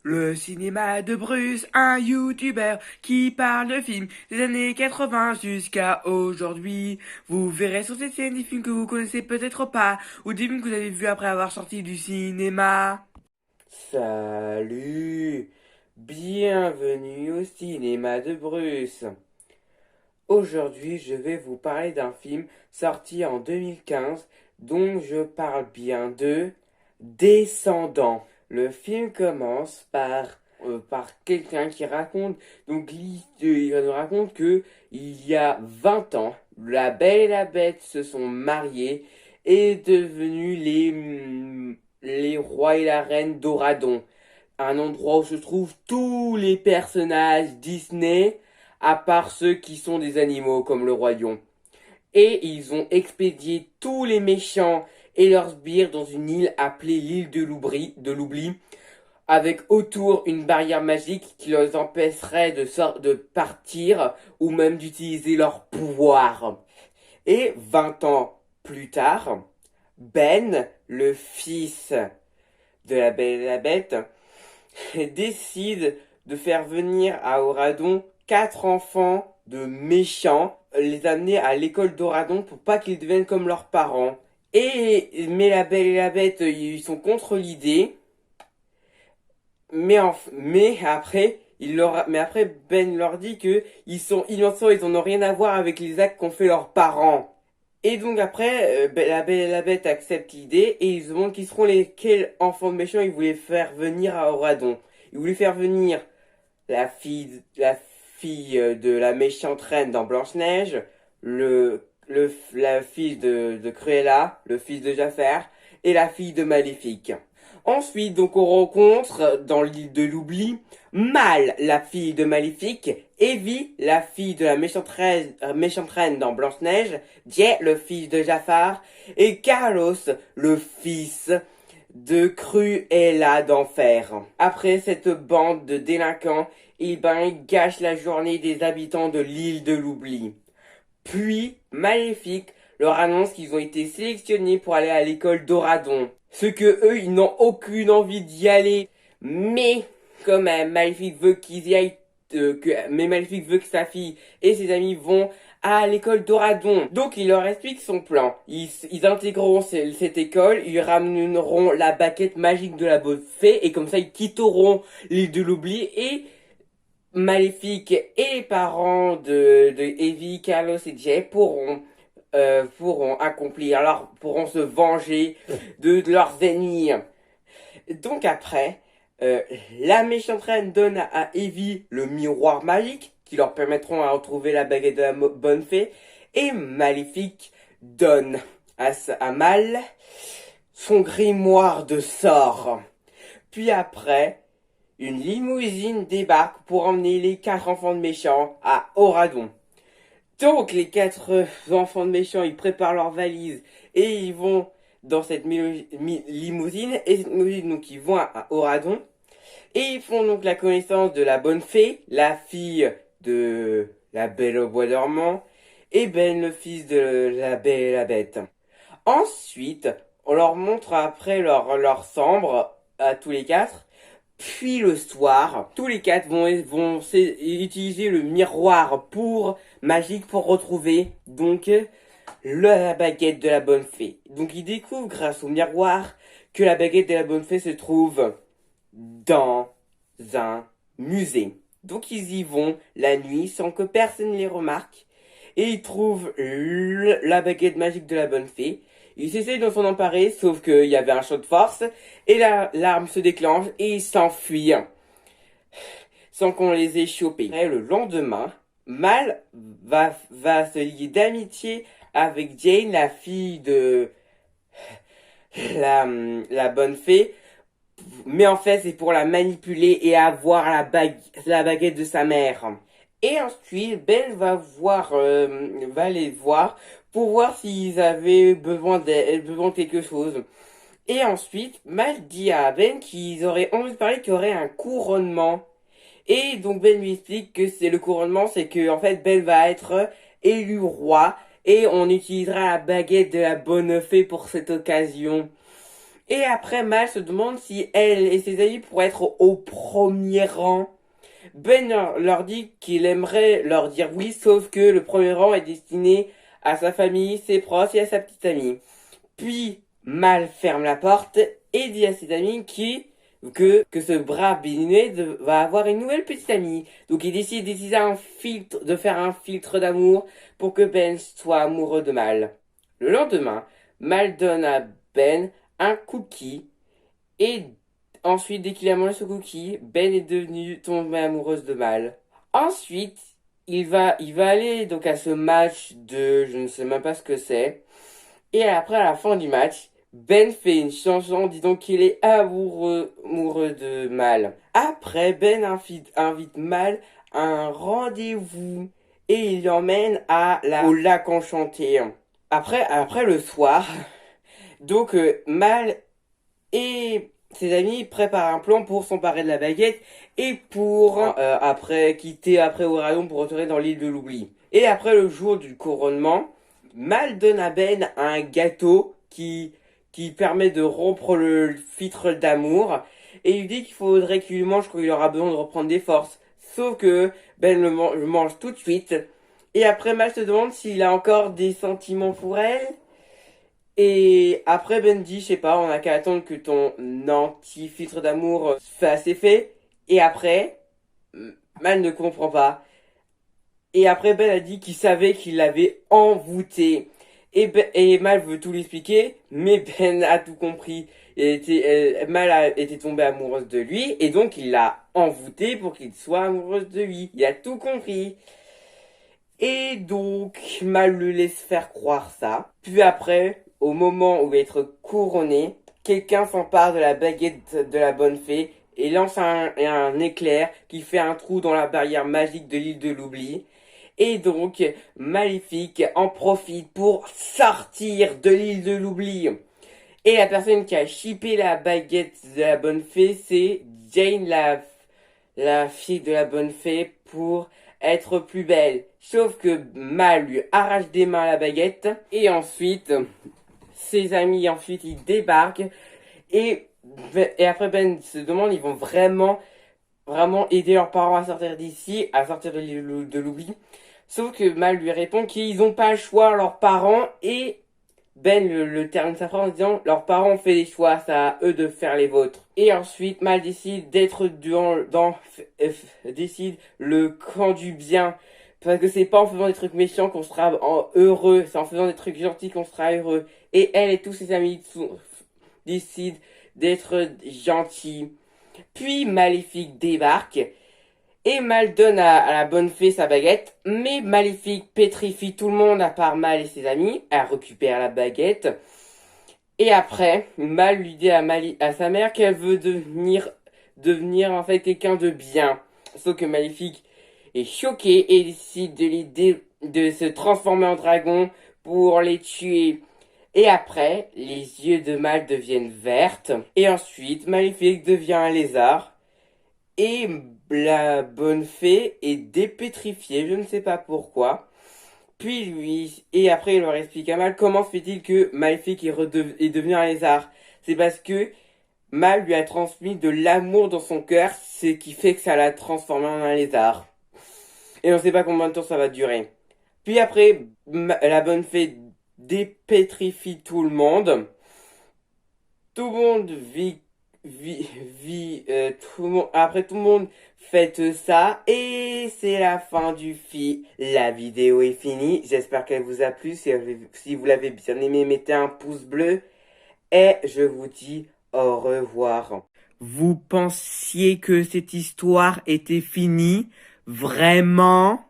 Le cinéma de Bruce, un youtubeur qui parle de films des années 80 jusqu'à aujourd'hui. Vous verrez sur cette scène des films que vous connaissez peut-être pas, ou des films que vous avez vus après avoir sorti du cinéma. Salut, bienvenue au cinéma de Bruce. Aujourd'hui, je vais vous parler d'un film sorti en 2015 dont je parle bien de Descendants. Le film commence par quelqu'un qui raconte, il nous raconte que il y a 20 ans, la Belle et la Bête se sont mariés et devenus les rois et la reine d'Oradon, un endroit où se trouvent tous les personnages Disney, à part ceux qui sont des animaux comme le roi lion. Et ils ont expédié tous les méchants et leurs sbires dans une île appelée l'île de l'oubli, avec autour une barrière magique qui les empêcherait de partir ou même d'utiliser leur pouvoir. Et 20 ans plus tard, Ben, le fils de la Belle et la Bête, décide de faire venir à Oradon 4 enfants de méchants, les amener à l'école d'Oradon pour pas qu'ils deviennent comme leurs parents. Mais la Belle et la Bête, ils sont contre l'idée. Mais après Ben leur dit que ils sont innocents, ils en ont rien à voir avec les actes qu'ont fait leurs parents. Et donc après, la Belle et la Bête acceptent l'idée et ils se demandent qui seront lesquels enfants de méchants ils voulaient faire venir à Oradon. Ils voulaient faire venir la fille de la méchante reine dans Blanche-Neige, la fille de Cruella, le fils de Jafar, et la fille de Maléfique. Ensuite, donc, on rencontre, dans l'île de l'oubli, Mal, la fille de Maléfique, Evie, la fille de la méchante reine dans Blanche-Neige, Jay, le fils de Jafar, et Carlos, le fils de Cruella d'Enfer. Après cette bande de délinquants, ils gâchent la journée des habitants de l'île de l'oubli. Puis, Maléfique leur annonce qu'ils ont été sélectionnés pour aller à l'école d'Oradon. Ce que eux, ils n'ont aucune envie d'y aller. Mais, quand même, Maléfique veut qu'ils y aillent, mais Maléfique veut que sa fille et ses amis vont à l'école d'Oradon. Donc il leur explique son plan. Ils intégreront cette école, ils ramèneront la baguette magique de la bonne fée, et comme ça ils quitteront l'île de l'oubli, et Maléfique et les parents de Evie, Carlos et Jay pourront accomplir, alors pourront se venger de leurs ennemis. Donc après, euh, la méchante reine donne à Evie le miroir magique qui leur permettront à retrouver la baguette de la bonne fée, et Maléfique donne à Mal son grimoire de sorts. Puis après, une limousine débarque pour emmener les 4 enfants de méchants à Oradon. Donc les 4 enfants de méchants, ils préparent leurs valises et ils vont dans cette limousine. Et cette limousine, donc ils vont à Oradon. Et ils font donc la connaissance de la bonne fée, la fille de la Belle au bois dormant, et Ben, le fils de la Belle et la Bête. Ensuite, on leur montre après leur chambre à tous les 4. Puis le soir, tous les 4 vont utiliser le miroir magique pour retrouver donc la baguette de la bonne fée. Donc ils découvrent grâce au miroir que la baguette de la bonne fée se trouve dans un musée. Donc ils y vont la nuit sans que personne ne les remarque, et ils trouvent la baguette magique de la bonne fée. Ils essayent de s'en emparer, sauf qu'il y avait un champ de force, et l'arme se déclenche, et ils s'enfuient, sans qu'on les ait chopés. Et le lendemain, Mal va se lier d'amitié avec Jane, la fille de la bonne fée, mais en fait c'est pour la manipuler et avoir la baguette de sa mère. Et ensuite, Ben va les voir pour voir s'ils avaient besoin de quelque chose. Et ensuite, Mal dit à Ben qu'ils auraient envie de parler, qu'il y aurait un couronnement. Et donc Ben lui explique que c'est le couronnement, c'est que en fait Ben va être élu roi et on utilisera la baguette de la bonne fée pour cette occasion. Et après, Mal se demande si elle et ses amis pourraient être au premier rang. Ben leur dit qu'il aimerait leur dire oui, sauf que le premier rang est destiné à sa famille, ses proches et à sa petite amie. Puis, Mal ferme la porte et dit à ses amis que ce brave Béninet va avoir une nouvelle petite amie. Donc il décide de faire un filtre d'amour pour que Ben soit amoureux de Mal. Le lendemain, Mal donne à Ben un cookie et ensuite, dès qu'il a mangé ce cookie, Ben est tombé amoureuse de Mal. Ensuite, il va aller donc à ce match de, je ne sais même pas ce que c'est. Et après, à la fin du match, Ben fait une chanson disant qu'il est amoureux de Mal. Après, Ben invite Mal à un rendez-vous et il l'emmène au lac enchanté. Après le soir, donc Mal et ses amis préparent un plan pour s'emparer de la baguette et pour quitter après Orion pour retourner dans l'île de l'oubli. Et après le jour du couronnement, Mal donne à Ben un gâteau qui permet de rompre le filtre d'amour et il dit qu'il faudrait qu'il le mange quand il aura besoin de reprendre des forces. Sauf que Ben le mange tout de suite et après Mal se demande s'il a encore des sentiments pour elle. Et après Ben dit, je sais pas, on a qu'à attendre que ton anti-filtre d'amour fasse effet. Et après, Mal ne comprend pas. Et après Ben a dit qu'il savait qu'il l'avait envoûté. Et Mal veut tout l'expliquer, mais Ben a tout compris. Mal a été tombée amoureuse de lui, et donc il l'a envoûté pour qu'il soit amoureuse de lui. Il a tout compris. Et donc, Mal le laisse faire croire ça. Puis après, au moment où il va être couronné, quelqu'un s'empare de la baguette de la bonne fée et lance un éclair qui fait un trou dans la barrière magique de l'île de l'oubli. Et donc, Maléfique en profite pour sortir de l'île de l'oubli. Et la personne qui a chippé la baguette de la bonne fée, c'est Jane, la fille de la bonne fée, pour être plus belle. Sauf que Mal lui arrache des mains la baguette. Et ensuite, ses amis, ensuite, ils débarquent. Et après, Ben se demande, ils vont vraiment aider leurs parents à sortir d'ici, à sortir de l'oubli. Sauf que Mal lui répond qu'ils n'ont pas le choix, leurs parents, et Ben le termine sa phrase en disant leurs parents ont fait des choix, c'est à eux de faire les vôtres. Et ensuite, Mal décide d'être décide le camp du bien. Parce que c'est pas en faisant des trucs méchants qu'on sera heureux, c'est en faisant des trucs gentils qu'on sera heureux. Et elle et tous ses amis décident d'être gentils. Puis Maléfique débarque. Et Mal donne à la bonne fée sa baguette, mais Maléfique pétrifie tout le monde à part Mal et ses amis. Elle récupère la baguette. Et après, Mal lui dit à sa mère qu'elle veut devenir en fait quelqu'un de bien. Sauf que Maléfique est choquée et décide de se transformer en dragon pour les tuer. Et après, les yeux de Mal deviennent vertes. Et ensuite, Maléfique devient un lézard. Et la bonne fée est dépétrifiée, je ne sais pas pourquoi. Et après il leur explique à Mal comment se fait-il que Maléfique est devenu un lézard. C'est parce que Mal lui a transmis de l'amour dans son cœur, ce qui fait que ça l'a transformé en un lézard. Et on ne sait pas combien de temps ça va durer. Puis après, la bonne fée dépétrifie tout le monde. Tout le monde tout le monde, après tout le monde faites ça et c'est la fin du film. La vidéo est finie. J'espère qu'elle vous a plu. Si vous l'avez bien aimé, mettez un pouce bleu et je vous dis au revoir. Vous pensiez que cette histoire était finie? Vraiment?